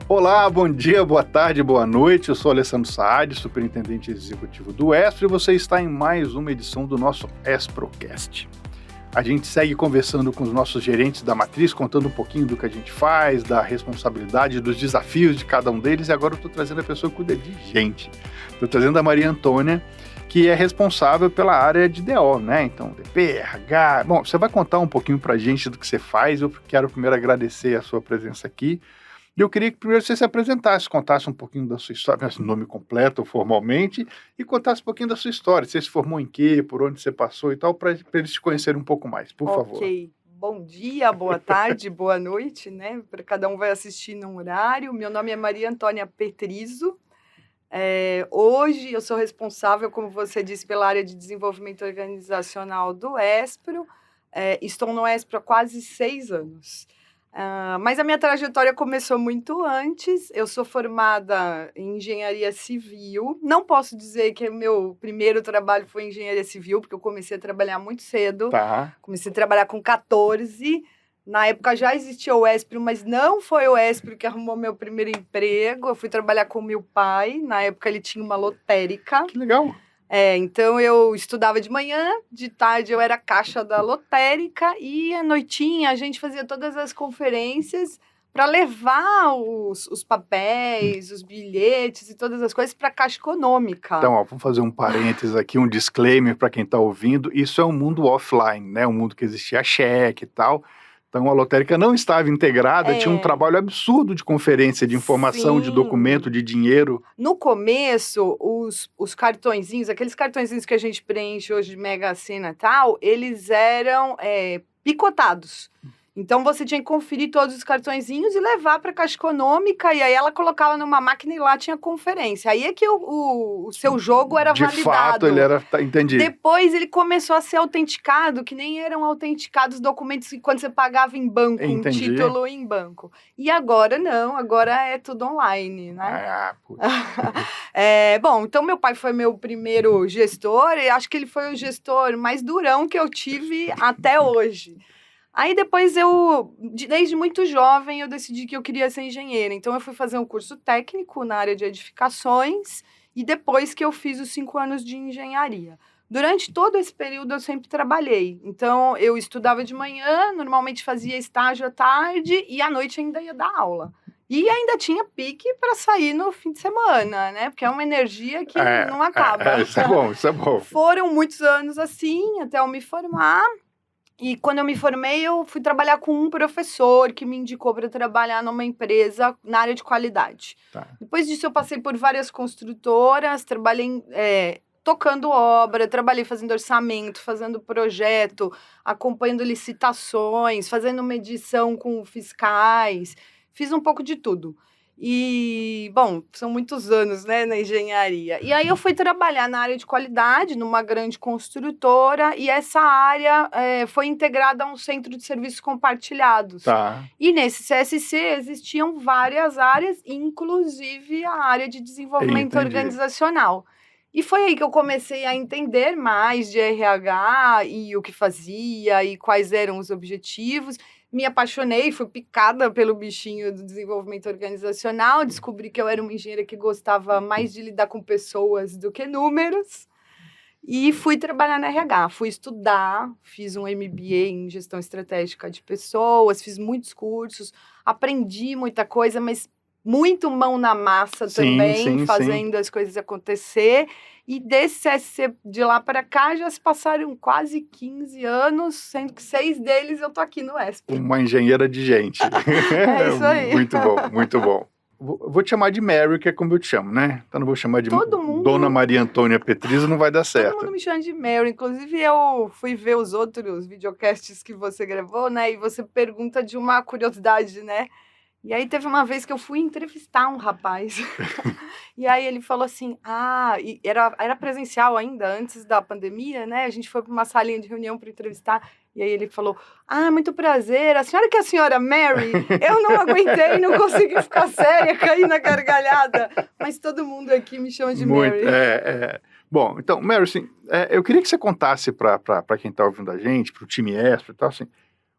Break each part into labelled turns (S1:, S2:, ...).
S1: Olá, bom dia, boa tarde, boa noite. Eu sou Alessandro Saad, superintendente executivo do Espro, e você está em mais uma edição do nosso Esprocast. A gente segue conversando com os nossos gerentes da matriz, contando um pouquinho do que a gente faz, da responsabilidade, dos desafios de cada um deles, e agora eu estou trazendo a pessoa que cuida de gente. Estou trazendo a Maria Antônia, que é responsável pela área de DO, né? Então, DP, RH... Bom, você vai contar um pouquinho para a gente do que você faz. Eu quero primeiro agradecer a sua presença aqui. E eu queria que primeiro você se apresentasse, contasse um pouquinho da sua história, nome completo, formalmente, e contasse um pouquinho da sua história. Você se formou em quê, por onde você passou e tal, para eles te conhecerem um pouco mais, por favor.
S2: Ok. Bom dia, boa tarde, boa noite, né? Para cada um vai assistir num horário. Meu nome é Maria Antônia Petrizo. Hoje eu sou responsável, como você disse, pela área de desenvolvimento organizacional do Espro. Estou no Espro há quase 6 anos. Mas a minha trajetória começou muito antes. Eu sou formada em engenharia civil. Não posso dizer que o meu primeiro trabalho foi em engenharia civil, porque eu comecei a trabalhar muito cedo.
S1: Tá.
S2: Comecei a trabalhar com 14. Na época já existia o Espro, mas não foi o Espro que arrumou meu primeiro emprego. Eu fui trabalhar com meu pai. Na época ele tinha uma lotérica.
S1: Que legal.
S2: Então eu estudava de manhã, de tarde eu era caixa da lotérica e à noitinha a gente fazia todas as conferências para levar os papéis, os bilhetes e todas as coisas para a Caixa Econômica.
S1: Então, vamos fazer um parênteses aqui, um disclaimer para quem está ouvindo. Isso é um mundo offline, né? Um mundo que existia cheque e tal. Então, a lotérica não estava integrada, tinha um trabalho absurdo de conferência, de informação,
S2: Sim.
S1: de documento, de dinheiro.
S2: No começo, os cartõezinhos, aqueles cartõezinhos que a gente preenche hoje de Mega Sena e tal, eles eram picotados. Então, você tinha que conferir todos os cartõezinhos e levar para a Caixa Econômica, e aí ela colocava numa máquina e lá tinha conferência. Aí é que o seu jogo era validado.
S1: De fato, ele era... Entendi.
S2: Depois ele começou a ser autenticado, que nem eram autenticados documentos quando você pagava em banco,
S1: Entendi.
S2: um título em banco. E agora não, agora é tudo online, né? Bom, então meu pai foi meu primeiro gestor, e acho que ele foi o gestor mais durão que eu tive até hoje. Aí depois desde muito jovem, eu decidi que eu queria ser engenheira. Então eu fui fazer um curso técnico na área de edificações e depois que eu fiz os 5 anos de engenharia. Durante todo esse período eu sempre trabalhei. Então eu estudava de manhã, normalmente fazia estágio à tarde e à noite ainda ia dar aula. E ainda tinha pique para sair no fim de semana, né? Porque é uma energia que não acaba.
S1: Isso é bom, isso é bom.
S2: Foram muitos anos assim, até eu me formar. E quando eu me formei, eu fui trabalhar com um professor que me indicou para trabalhar numa empresa na área de qualidade.
S1: Tá.
S2: Depois disso, eu passei por várias construtoras, trabalhei tocando obra, trabalhei fazendo orçamento, fazendo projeto, acompanhando licitações, fazendo medição com fiscais, fiz um pouco de tudo. E, bom, são muitos anos, né, na engenharia. E aí eu fui trabalhar na área de qualidade, numa grande construtora, e essa área foi integrada a um centro de serviços compartilhados.
S1: Tá.
S2: E nesse CSC existiam várias áreas, inclusive a área de desenvolvimento organizacional. E foi aí que eu comecei a entender mais de RH e o que fazia e quais eram os objetivos. Me apaixonei, fui picada pelo bichinho do desenvolvimento organizacional, descobri que eu era uma engenheira que gostava mais de lidar com pessoas do que números, e fui trabalhar na RH, fui estudar, fiz um MBA em gestão estratégica de pessoas, fiz muitos cursos, aprendi muita coisa, mas muito mão na massa também, fazendo as coisas acontecer. E desse CSC de lá para cá já se passaram quase 15 anos, sendo que 6 deles eu tô aqui no Espro.
S1: Uma engenheira de gente.
S2: É isso aí.
S1: Muito bom, muito bom. Vou te chamar de Mary, que é como eu te chamo, né? Então não vou chamar de Dona Maria Antônia Petrizo, não vai dar certo.
S2: Todo mundo me chama de Mary. Inclusive, eu fui ver os outros videocasts que você gravou, né? E você pergunta de uma curiosidade, né? E aí teve uma vez que eu fui entrevistar um rapaz. E aí ele falou assim, e era presencial ainda, antes da pandemia, né? A gente foi para uma salinha de reunião para entrevistar. E aí ele falou, muito prazer, a senhora que é a senhora Mary? Eu não aguentei, não consegui ficar séria, caí na gargalhada. Mas todo mundo aqui me chama de Mary.
S1: Bom, então, Mary, assim, eu queria que você contasse para quem está ouvindo a gente, para o time Espro e tal, assim,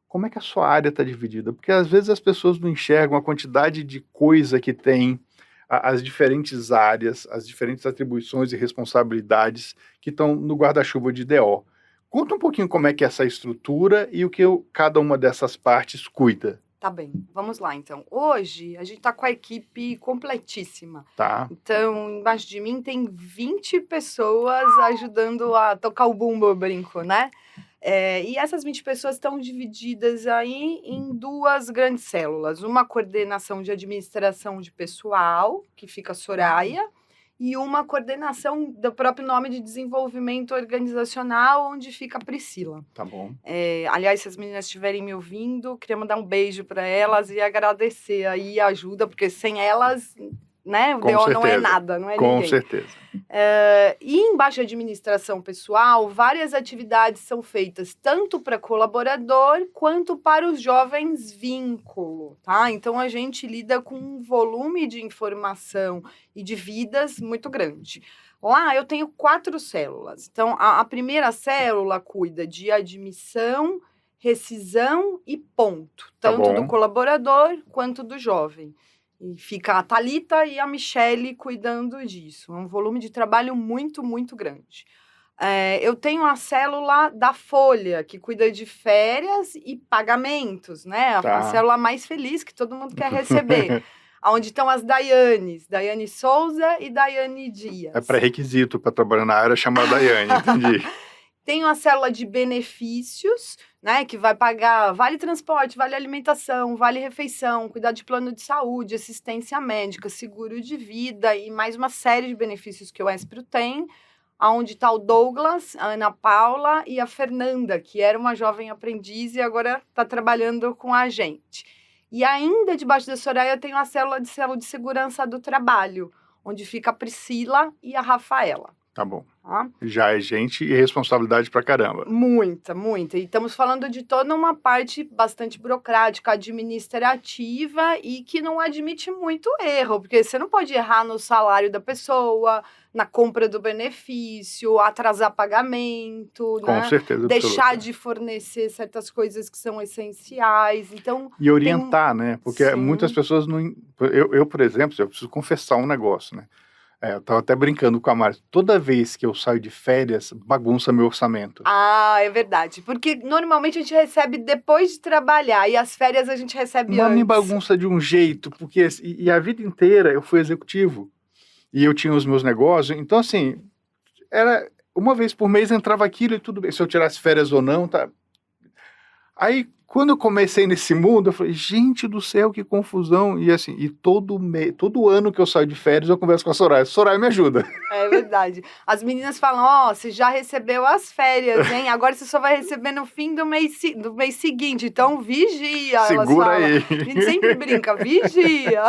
S1: como é que a sua área está dividida? Porque às vezes as pessoas não enxergam a quantidade de coisa que tem, as diferentes áreas, as diferentes atribuições e responsabilidades que estão no guarda-chuva de DO. Conta um pouquinho como é que é essa estrutura e o que cada uma dessas partes cuida.
S2: Tá bem, vamos lá então. Hoje a gente tá com a equipe completíssima.
S1: Tá,
S2: Então, embaixo de mim tem 20 pessoas ajudando a tocar o bumbo, eu brinco, né? E essas 20 pessoas estão divididas aí em duas grandes células. Uma coordenação de administração de pessoal, que fica a Soraya, e uma coordenação do próprio nome de desenvolvimento organizacional, onde fica a Priscila.
S1: tá bom.
S2: Aliás, se as meninas estiverem me ouvindo, queria mandar um beijo para elas e agradecer aí a ajuda, porque sem elas, né, o
S1: Com
S2: DO não é
S1: certeza.
S2: nada, não é
S1: Com
S2: ninguém.
S1: certeza.
S2: E embaixo de administração pessoal, várias atividades são feitas tanto para colaborador quanto para os jovens vínculo, tá? Então a gente lida com um volume de informação e de vidas muito grande. Lá eu tenho 4 células. Então a primeira célula cuida de admissão, rescisão e ponto,
S1: Tá
S2: tanto do
S1: bom.
S2: colaborador quanto do jovem. E fica a Thalita e a Michele cuidando disso. É um volume de trabalho muito, muito grande. Eu tenho a célula da Folha, que cuida de férias e pagamentos, né?
S1: Tá.
S2: A célula mais feliz que todo mundo quer receber. Onde estão as Daianes, Daiane Souza e Daiane Dias.
S1: É pré-requisito para trabalhar na área chamada Daiane, entendi.
S2: Tenho a célula de benefícios, né, que vai pagar vale transporte, vale alimentação, vale refeição, cuidar de plano de saúde, assistência médica, seguro de vida e mais uma série de benefícios que o Espro tem, onde está o Douglas, a Ana Paula e a Fernanda, que era uma jovem aprendiz e agora está trabalhando com a gente. E ainda debaixo da Soraya eu tenho a célula de saúde e segurança do trabalho, onde fica a Priscila e a Rafaela.
S1: Tá bom.
S2: Tá?
S1: Já é gente e responsabilidade pra caramba.
S2: Muita, muita. E estamos falando de toda uma parte bastante burocrática, administrativa e que não admite muito erro, porque você não pode errar no salário da pessoa, na compra do benefício, atrasar pagamento,
S1: Com
S2: né?
S1: certeza
S2: Deixar
S1: absoluta.
S2: de fornecer certas coisas que são essenciais. Então,
S1: E orientar, né? Porque
S2: Sim.
S1: muitas pessoas não... Eu, por exemplo, eu preciso confessar um negócio, né? Eu tava até brincando com a Márcia. Toda vez que eu saio de férias, bagunça meu orçamento.
S2: é verdade. Porque normalmente a gente recebe depois de trabalhar e as férias a gente recebe
S1: Mas me
S2: antes.
S1: bagunça de um jeito, porque e a vida inteira eu fui executivo. E eu tinha os meus negócios. Então, assim, era uma vez por mês entrava aquilo e tudo bem. Se eu tirasse férias ou não, tá? Aí, quando eu comecei nesse mundo, eu falei, gente do céu, que confusão. E assim, todo ano que eu saio de férias, eu converso com a Soraya. Soraya, me ajuda.
S2: É verdade. As meninas falam, você já recebeu as férias, hein? Agora você só vai receber no fim do mês seguinte. Então, vigia, elas
S1: Segura
S2: falam.
S1: aí.
S2: A gente sempre brinca, vigia.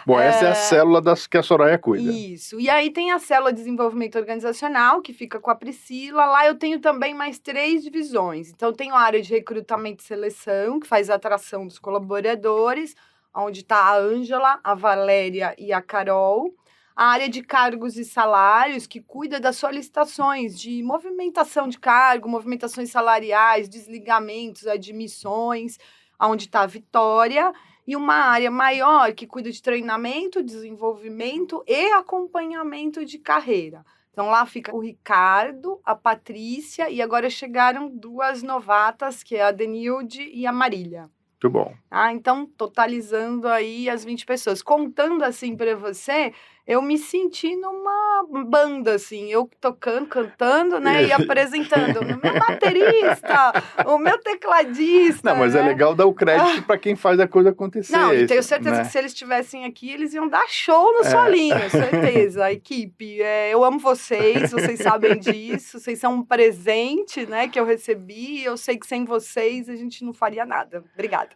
S1: Bom, essa é a célula que a Soraya cuida.
S2: Isso. E aí tem a célula de desenvolvimento organizacional, que fica com a Priscila. Lá eu tenho também mais 3 divisões. Então, eu tenho a área de recrutamento e seleção, que faz a atração dos colaboradores, onde está a Ângela, a Valéria e a Carol. A área de cargos e salários, que cuida das solicitações de movimentação de cargo, movimentações salariais, desligamentos, admissões, onde está a Vitória. E uma área maior que cuida de treinamento, desenvolvimento e acompanhamento de carreira. Então, lá fica o Ricardo, a Patrícia e agora chegaram 2 novatas, que é a Denilde e a Marília.
S1: Muito bom.
S2: Então, totalizando aí as 20 pessoas. Contando assim para você, eu me senti numa banda, assim, eu tocando, cantando, né, e apresentando. O meu baterista, o meu tecladista.
S1: Não, mas
S2: né?
S1: é legal dar o crédito para quem faz a coisa acontecer.
S2: Não, e tenho certeza
S1: né?
S2: que se eles estivessem aqui, eles iam dar show no solinho, certeza. A equipe, eu amo vocês sabem disso, vocês são um presente, né, que eu recebi, eu sei que sem vocês a gente não faria nada. Obrigada.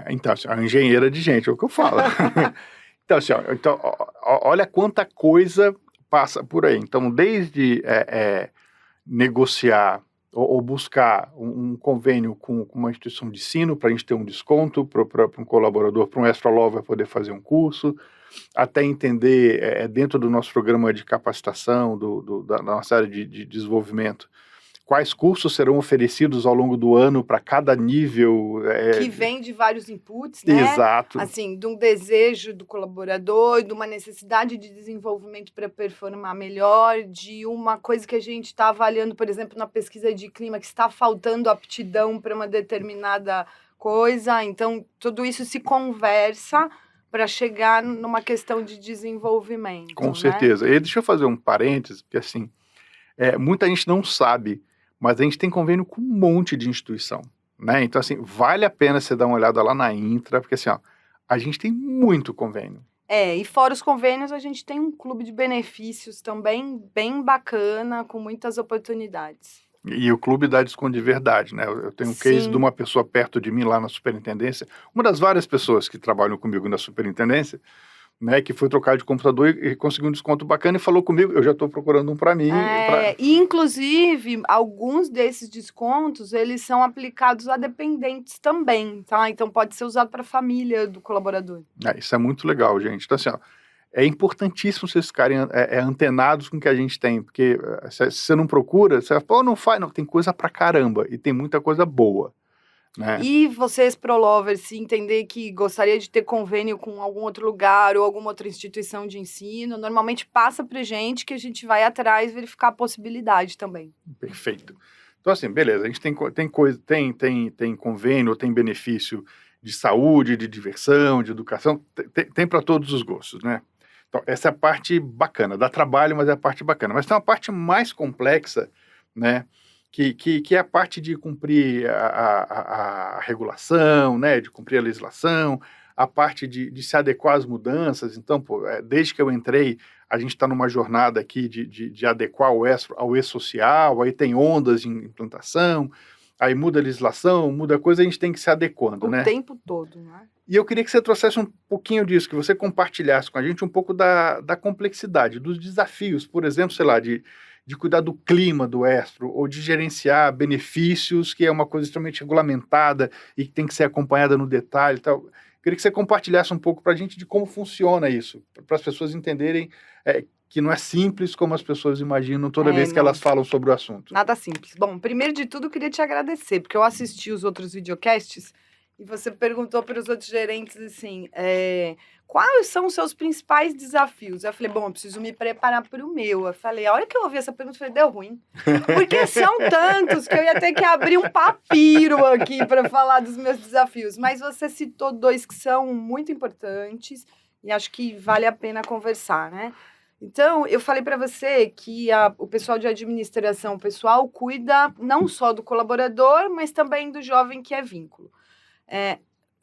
S1: Então, assim, a engenheira de gente, é o que eu falo. Então, assim, olha quanta coisa passa por aí. Então, desde negociar ou buscar um convênio com uma instituição de ensino para a gente ter um desconto para um colaborador, para um extra lover poder fazer um curso, até entender dentro do nosso programa de capacitação, da nossa área de desenvolvimento, quais cursos serão oferecidos ao longo do ano para cada nível.
S2: Que vem de vários inputs, né?
S1: Exato.
S2: Assim, de um desejo do colaborador, de uma necessidade de desenvolvimento para performar melhor, de uma coisa que a gente está avaliando, por exemplo, na pesquisa de clima, que está faltando aptidão para uma determinada coisa. Então, tudo isso se conversa para chegar numa questão de desenvolvimento.
S1: Com
S2: né?
S1: certeza. E deixa eu fazer um parênteses, porque assim, muita gente não sabe, mas a gente tem convênio com um monte de instituição, né? Então, assim, vale a pena você dar uma olhada lá na Intra, porque assim, ó, a gente tem muito convênio.
S2: E fora os convênios, a gente tem um clube de benefícios também bem bacana, com muitas oportunidades.
S1: E o clube dá desconto de verdade, né? Eu tenho um case
S2: Sim.
S1: de uma pessoa perto de mim lá na superintendência, uma das várias pessoas que trabalham comigo na superintendência, né, que foi trocar de computador e conseguiu um desconto bacana e falou comigo, eu já estou procurando um para mim.
S2: E, inclusive, alguns desses descontos, eles são aplicados a dependentes também, tá? Então, pode ser usado para a família do colaborador.
S1: Isso é muito legal, gente. Então, assim, ó, é importantíssimo vocês ficarem antenados com o que a gente tem, porque se você não procura, você vai falar, não faz, não, tem coisa pra caramba, e tem muita coisa boa. Né?
S2: E vocês, Prolovers, se entender que gostaria de ter convênio com algum outro lugar ou alguma outra instituição de ensino, normalmente passa pra gente que a gente vai atrás verificar a possibilidade também.
S1: Perfeito. Então, assim, beleza, a gente tem convênio, tem benefício de saúde, de diversão, de educação, tem para todos os gostos, né? Então, essa é a parte bacana, dá trabalho, mas é a parte bacana. Mas tem uma parte mais complexa, né? Que é a parte de cumprir a regulação, né, de cumprir a legislação, a parte de se adequar às mudanças. Então, desde que eu entrei, a gente está numa jornada aqui de adequar o ao e-social, aí tem ondas de implantação, aí muda a legislação, muda a coisa, a gente tem que se adequando, né?
S2: O tempo todo, né?
S1: E eu queria que você trouxesse um pouquinho disso, que você compartilhasse com a gente um pouco da complexidade, dos desafios, por exemplo, sei lá, de cuidar do clima do Espro, ou de gerenciar benefícios, que é uma coisa extremamente regulamentada e que tem que ser acompanhada no detalhe e tal. Queria que você compartilhasse um pouco para a gente de como funciona isso, para as pessoas entenderem que não é simples como as pessoas imaginam toda vez que elas falam sobre o assunto.
S2: Nada simples. Bom, primeiro de tudo, eu queria te agradecer, porque eu assisti os outros videocasts e você perguntou para os outros gerentes assim, quais são os seus principais desafios? Eu falei, bom, eu preciso me preparar para o meu. Eu falei, a hora que eu ouvi essa pergunta, eu falei, deu ruim. Porque são tantos que eu ia ter que abrir um papiro aqui para falar dos meus desafios. Mas você citou 2 que são muito importantes e acho que vale a pena conversar, né? Então, eu falei para você que o pessoal de administração pessoal cuida não só do colaborador, mas também do jovem que é vínculo.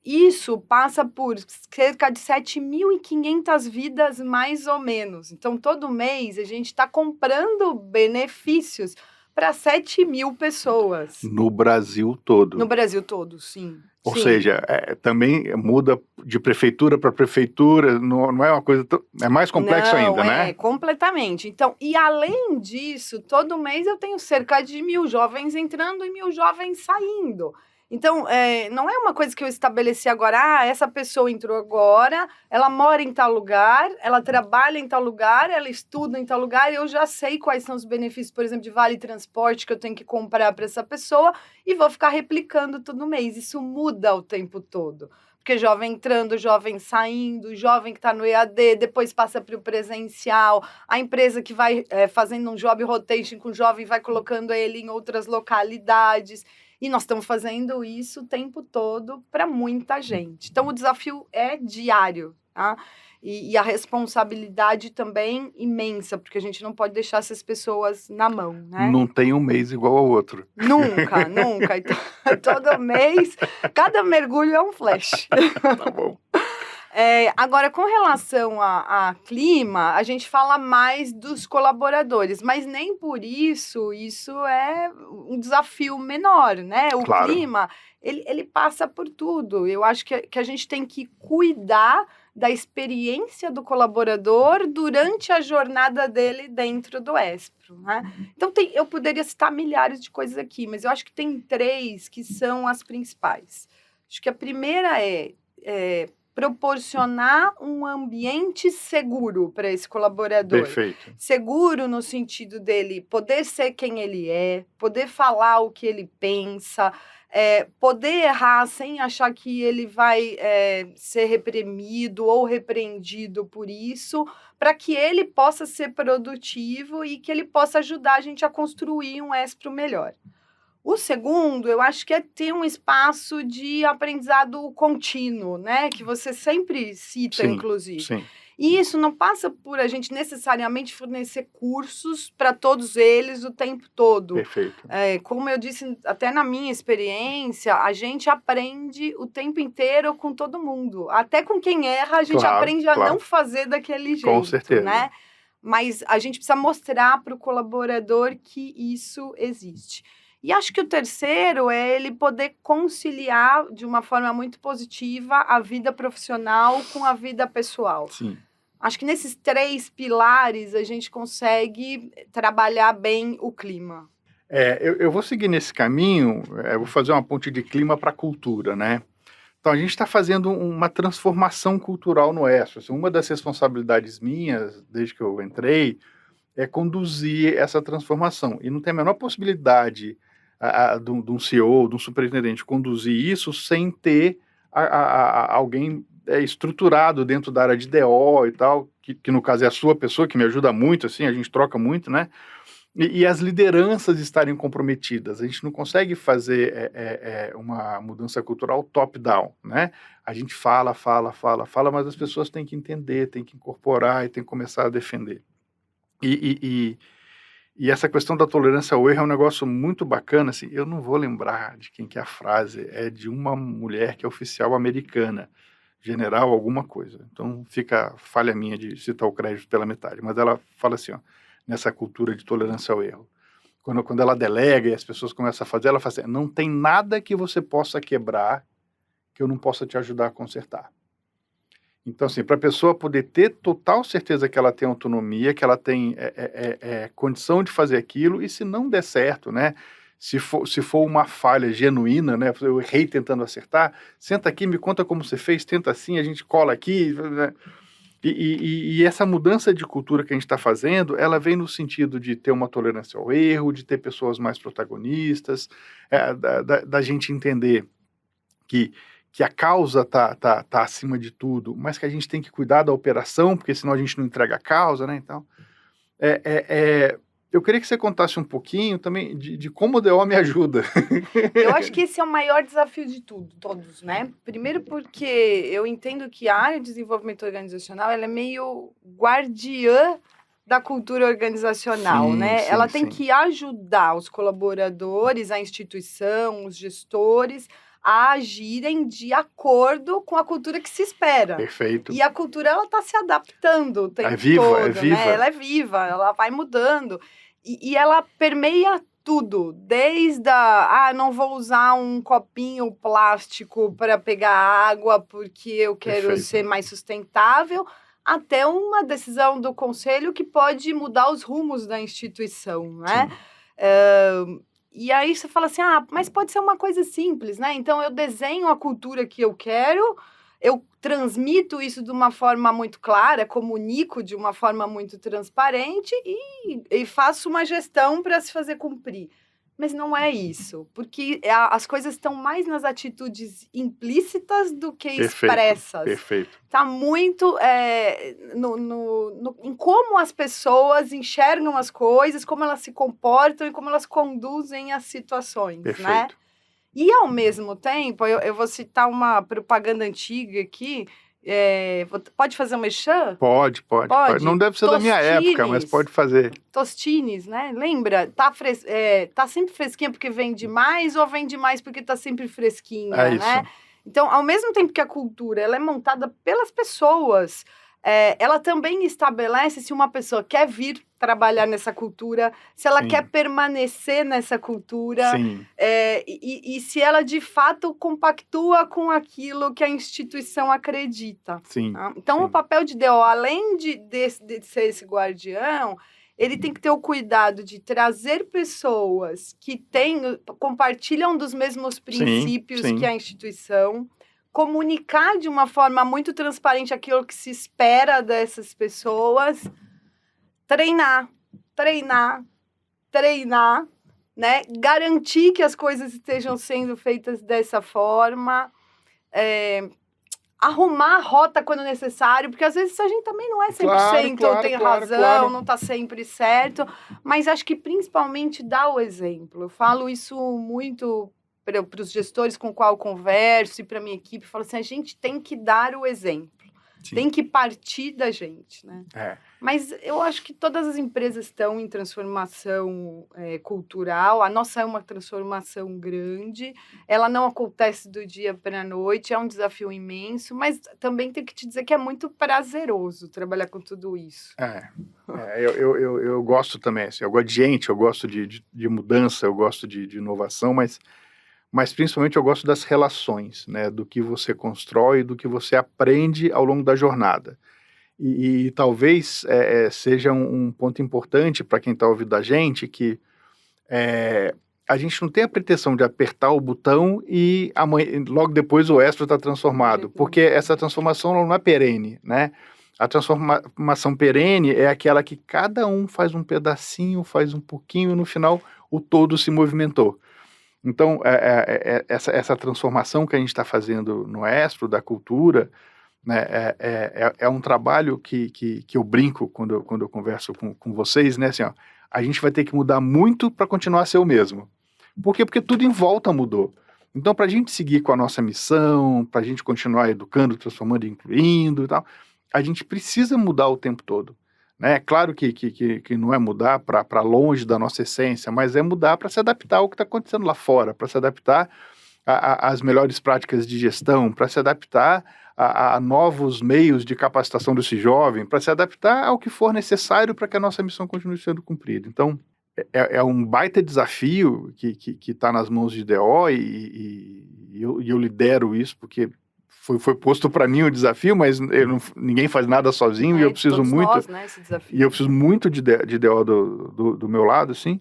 S2: Isso passa por cerca de 7.500 vidas, mais ou menos. Então, todo mês, a gente está comprando benefícios para 7.000 pessoas.
S1: No Brasil todo.
S2: No Brasil todo, sim.
S1: Ou seja, também muda de prefeitura para prefeitura, não é uma coisa... É mais complexo ainda, né?
S2: Completamente. Então, e além disso, todo mês eu tenho cerca de 1.000 jovens entrando e 1.000 jovens saindo. Então, não é uma coisa que eu estabeleci agora, essa pessoa entrou agora, ela mora em tal lugar, ela trabalha em tal lugar, ela estuda em tal lugar, e eu já sei quais são os benefícios, por exemplo, de vale transporte que eu tenho que comprar para essa pessoa e vou ficar replicando todo mês. Isso muda o tempo todo. Porque jovem entrando, jovem saindo, jovem que está no EAD, depois passa para o presencial, a empresa que vai fazendo um job rotation com o jovem vai colocando ele em outras localidades. E nós estamos fazendo isso o tempo todo para muita gente. Então, o desafio é diário, tá? E a responsabilidade também imensa, porque a gente não pode deixar essas pessoas na mão, né?
S1: Não tem um mês igual ao outro.
S2: Nunca, nunca. Então, todo mês, cada mergulho é um flash.
S1: Tá bom.
S2: Agora, com relação a clima, a gente fala mais dos colaboradores, mas nem por isso é um desafio menor, né? O
S1: Claro.
S2: clima, ele passa por tudo. Eu acho que a gente tem que cuidar da experiência do colaborador durante a jornada dele dentro do Espro, né? Então, eu poderia citar milhares de coisas aqui, mas eu acho que tem 3 que são as principais. Acho que a primeira proporcionar um ambiente seguro para esse colaborador.
S1: Perfeito.
S2: Seguro no sentido dele poder ser quem ele é, poder falar o que ele pensa, poder errar sem achar que ele vai ser reprimido ou repreendido por isso, para que ele possa ser produtivo e que ele possa ajudar a gente a construir um Espro melhor. O segundo, eu acho que é ter um espaço de aprendizado contínuo, né? Que você sempre cita,
S1: Sim,
S2: inclusive.
S1: sim.
S2: E isso não passa por a gente necessariamente fornecer cursos para todos eles o tempo todo.
S1: Perfeito.
S2: Como eu disse, até na minha experiência, a gente aprende o tempo inteiro com todo mundo. Até com quem erra, a gente aprende a não fazer daquele jeito,
S1: com certeza,
S2: né? Mas a gente precisa mostrar para o colaborador que isso existe. E acho que o terceiro é ele poder conciliar de uma forma muito positiva a vida profissional com a vida pessoal.
S1: Sim.
S2: Acho que nesses 3 pilares a gente consegue trabalhar bem o clima.
S1: Eu vou seguir nesse caminho, vou fazer uma ponte de clima para a cultura, né? Então, a gente está fazendo uma transformação cultural no Espro. Assim, uma das responsabilidades minhas, desde que eu entrei, é conduzir essa transformação. E não tem a menor possibilidade de um CEO, de um superintendente conduzir isso sem ter alguém estruturado dentro da área de DO e tal, que no caso é a sua pessoa, que me ajuda muito, assim, a gente troca muito, né? E as lideranças estarem comprometidas. A gente não consegue fazer uma mudança cultural top-down, né? A gente fala, mas as pessoas têm que entender, têm que incorporar e têm que começar a defender. E essa questão da tolerância ao erro é um negócio muito bacana, assim, eu não vou lembrar de quem que é a frase, é de uma mulher que é oficial americana, general alguma coisa, então fica falha minha de citar o crédito pela metade, mas ela fala assim, ó, nessa cultura de tolerância ao erro, quando ela delega e as pessoas começam a fazer, ela fala assim, não tem nada que você possa quebrar que eu não possa te ajudar a consertar. Então, assim, para a pessoa poder ter total certeza que ela tem autonomia, que ela tem condição de fazer aquilo, e se não der certo, né? Se for uma falha genuína, né? Eu errei tentando acertar, senta aqui, me conta como você fez, tenta assim, a gente cola aqui, né? E essa mudança de cultura que a gente está fazendo, ela vem no sentido de ter uma tolerância ao erro, de ter pessoas mais protagonistas, da gente entender que a causa tá acima de tudo, mas que a gente tem que cuidar da operação, porque senão a gente não entrega a causa, né? Então, eu queria que você contasse um pouquinho também de como o DO me ajuda.
S2: Eu acho que esse é o maior desafio de todos, né? Primeiro porque eu entendo que a área de desenvolvimento organizacional, ela é meio guardiã da cultura organizacional, né?
S1: Sim,
S2: ela tem que ajudar os colaboradores, a instituição, os gestores a agirem de acordo com a cultura que se espera.
S1: Perfeito.
S2: E a cultura, ela está se adaptando o tempo todo, né? Ela é viva, ela vai mudando. E ela permeia tudo, desde não vou usar um copinho plástico para pegar água porque eu quero ser mais sustentável, até uma decisão do conselho que pode mudar os rumos da instituição, né? E aí você fala assim, mas pode ser uma coisa simples, né? Então, eu desenho a cultura que eu quero, eu transmito isso de uma forma muito clara, comunico de uma forma muito transparente e faço uma gestão para se fazer cumprir. Mas não é isso, porque as coisas estão mais nas atitudes implícitas do que expressas.
S1: Perfeito.
S2: Está muito em como as pessoas enxergam as coisas, como elas se comportam e como elas conduzem as situações,
S1: Perfeito.
S2: né? E, ao mesmo tempo, eu vou citar uma propaganda antiga aqui. Pode fazer um merchan?
S1: Pode. Não deve ser da minha época, mas pode fazer.
S2: Tostines, né? Lembra? Tá sempre fresquinha porque vende mais ou vende mais porque tá sempre fresquinha, né?
S1: Isso.
S2: Então, ao mesmo tempo que a cultura ela é montada pelas pessoas, ela também estabelece se uma pessoa quer vir trabalhar nessa cultura, se ela quer permanecer nessa cultura, e se ela, de fato, compactua com aquilo que a instituição acredita. Tá? Então, o papel de DO, além de ser esse guardião, ele tem que ter o cuidado de trazer pessoas que compartilham dos mesmos princípios que a instituição, comunicar de uma forma muito transparente aquilo que se espera dessas pessoas, treinar, né? Garantir que as coisas estejam sendo feitas dessa forma, arrumar a rota quando necessário, porque às vezes a gente também não é 100% ou tem razão, não está sempre certo, mas acho que principalmente dá o exemplo. Eu falo isso muito para os gestores com qual eu converso e para minha equipe, falo assim, a gente tem que dar o exemplo. Sim. Tem que partir da gente, né? Mas eu acho que todas as empresas estão em transformação cultural. A nossa é uma transformação grande. Ela não acontece do dia para a noite. É um desafio imenso. Mas também tenho que te dizer que é muito prazeroso trabalhar com tudo isso.
S1: Eu gosto também. Assim, eu gosto de gente, eu gosto de mudança, eu gosto de inovação, mas principalmente eu gosto das relações, né? Do que você constrói, do que você aprende ao longo da jornada. E talvez seja um ponto importante para quem está ouvindo a gente, que a gente não tem a pretensão de apertar o botão e logo depois o Espro está transformado, porque essa transformação não é perene, né? A transformação perene é aquela que cada um faz um pedacinho, faz um pouquinho, e no final o todo se movimentou. Então, essa transformação que a gente está fazendo no Espro, da cultura, né, é um trabalho que eu brinco quando eu converso com vocês, né, assim, ó, a gente vai ter que mudar muito para continuar a ser o mesmo. Por quê? Porque tudo em volta mudou. Então, para a gente seguir com a nossa missão, para a gente continuar educando, transformando e incluindo e tal, a gente precisa mudar o tempo todo. Né? Claro que não é mudar para longe da nossa essência, mas é mudar para se adaptar ao que está acontecendo lá fora, para se adaptar às melhores práticas de gestão, para se adaptar a novos meios de capacitação desse jovem, para se adaptar ao que for necessário para que a nossa missão continue sendo cumprida. Então, é um baita desafio que está nas mãos de DO e eu lidero isso, porque foi posto para mim o desafio, mas ninguém faz nada sozinho e eu preciso muito.
S2: Nós, né, esse desafio.
S1: E eu preciso muito de DO do meu lado, assim.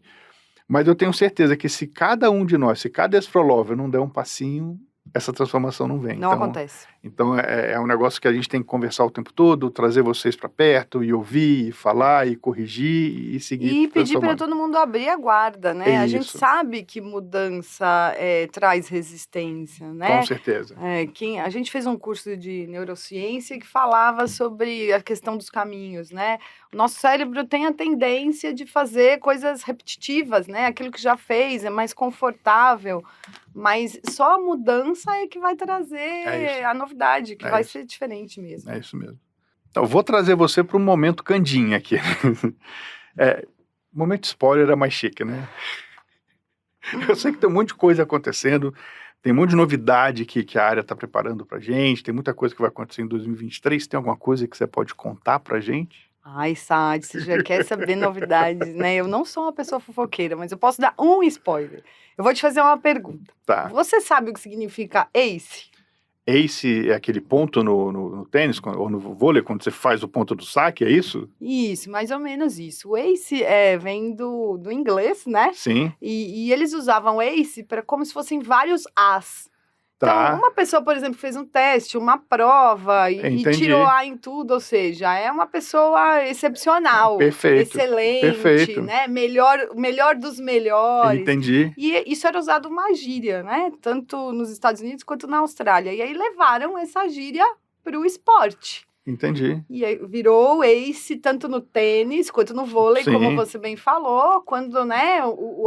S1: Mas eu tenho certeza que se cada um de nós, se cada Esprolover não der um passinho, essa transformação não vem.
S2: Não acontece.
S1: Então é um negócio que a gente tem que conversar o tempo todo, trazer vocês para perto e ouvir, e falar, e corrigir e seguir.
S2: E pedir para todo mundo abrir a guarda, né? A gente sabe que mudança traz resistência, né?
S1: Com certeza.
S2: A gente fez um curso de neurociência que falava sobre a questão dos caminhos, né? O nosso cérebro tem a tendência de fazer coisas repetitivas, né? Aquilo que já fez é mais confortável, mas só a mudança é que vai trazer a novidade, que vai ser diferente mesmo.
S1: É isso mesmo. Então, eu vou trazer você para um momento candinha aqui. Momento spoiler é mais chique, né? Eu sei que tem um monte de coisa acontecendo, tem um monte de novidade que a área está preparando para a gente, tem muita coisa que vai acontecer em 2023. Tem alguma coisa que você pode contar para a gente?
S2: Ai, Sade, você já quer saber novidades, né? Eu não sou uma pessoa fofoqueira, mas eu posso dar um spoiler. Eu vou te fazer uma pergunta.
S1: Tá.
S2: Você sabe o que significa ace?
S1: Ace é aquele ponto no tênis ou no vôlei, quando você faz o ponto do saque, é isso?
S2: Isso, mais ou menos isso. O ace vem do inglês, né?
S1: Sim.
S2: E eles usavam ace como se fossem vários as.
S1: Tá.
S2: Então, uma pessoa, por exemplo, fez um teste, uma prova e tirou A em tudo, ou seja, é uma pessoa excepcional, excelente, né? Melhor dos melhores.
S1: Entendi.
S2: E isso era usado uma gíria, né? Tanto nos Estados Unidos quanto na Austrália. E aí levaram essa gíria para o esporte.
S1: Entendi.
S2: E aí virou ace tanto no tênis quanto no vôlei,
S1: Sim.
S2: como você bem falou, quando, né,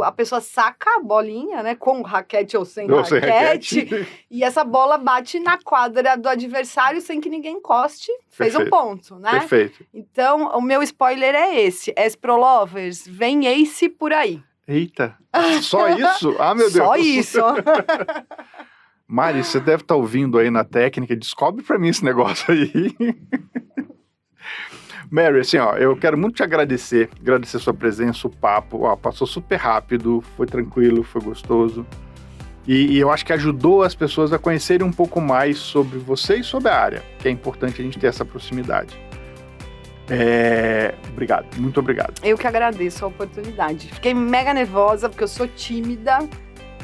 S2: a pessoa saca a bolinha, né, com raquete ou sem raquete, e essa bola bate na quadra do adversário sem que ninguém encoste, fez um ponto, né?
S1: Perfeito.
S2: Então, o meu spoiler é esse, Esprolovers, vem ace por aí.
S1: Eita, só isso? Ah, meu Deus.
S2: Só isso.
S1: Mari, você deve estar ouvindo aí na técnica, descobre para mim esse negócio aí. Mary, assim, ó, eu quero muito te agradecer sua presença, o papo, passou super rápido, foi tranquilo, foi gostoso. E eu acho que ajudou as pessoas a conhecerem um pouco mais sobre você e sobre a área, que é importante a gente ter essa proximidade. Obrigado, muito obrigado.
S2: Eu que agradeço a oportunidade. Fiquei mega nervosa, porque eu sou tímida,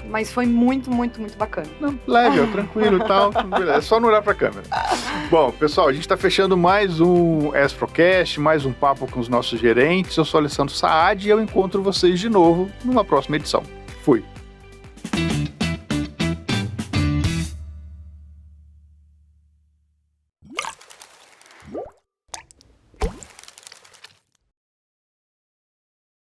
S2: mas foi muito, muito, muito bacana.
S1: Não, leve, tranquilo e tal. É só não olhar pra câmera. Bom, pessoal, a gente tá fechando mais um Exprocast, mais um papo com os nossos gerentes. Eu sou Alessandro Saad e eu encontro vocês de novo numa próxima edição. Fui!